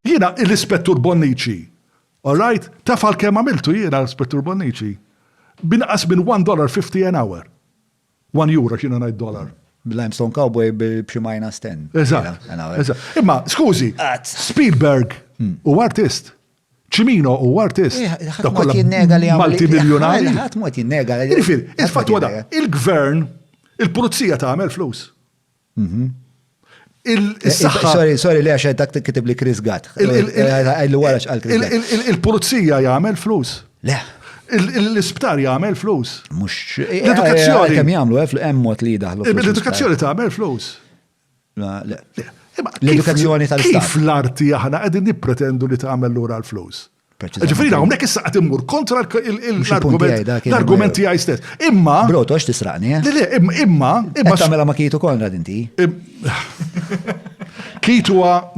Jiena l-Ispettur Bonnici. All right? Taf għal-kemm għamiltu jiena l-Ispettur Bonnici. Binqas minn $1.50 an hour. €1 xina ngħid dollar. Bil-Limestone Cowboy b'xi minus 10. Eżatt. Imma, skużi, Spielberg u artist. Cimino u artist. Ħadd jinnega li multimiljonari. Ħadd mod jinnega li. Il-fatt wada, il-gvern, il-pulizija tagħmel flus. Sorry li għax dak kitib li Chris Gatt. Il-pulizija jagħmel flus. Le. L-isptar jagħmel flus. Mhux. L-edukazzjoni. Kemm jagħmlu hemm mod li jdaħlu. L-edukazzjoni tagħmel flus. L-edukazzjoni tal-istat. Kif l-arti aħna qegħdin nippretendu li tagħmel lura l-flus? Ġifieri hawnhekk issa qed immur kontra l-argument tiegħi stess. Imma. Broto għax tisraqni, Le, imma. Tagħmilha ma Kitu Konrad inti. Kitu huwa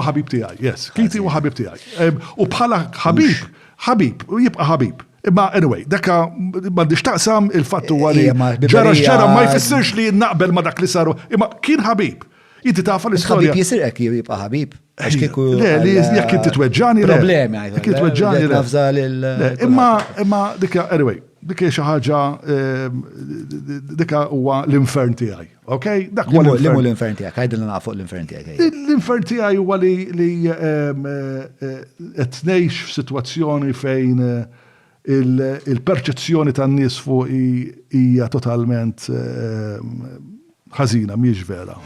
ħabib tiegħi, yes. Kitu huwa ħabib tiegħi. U bħala ħabib, u jibqa' ħabib. Imma anyway, dakka m'għandix taqsam il-fatt huwa li ġara ma jfissirx li naqbel ma dak li saru, imma kien ħabib. Inti tafa l-istorja. Ħabib jisirqek jibqa' ħabib. Le, li jekk inti tweġġani le. Problemi għajdu. Jekk tweġġani le. Imma dikka, anyway, dikka xi ħaġa dikka huwa l-infern tiegħi. Okay? Dak huwa l-infern. L-infern tiegħek, ħajdilna nafu l-infern tiegħek. L-infern tiegħi huwa li qed ngħix f'sitwazzjoni fejn il-perċezzjoni tan-nies fuq hija totalment ħażina, mhijiex vera.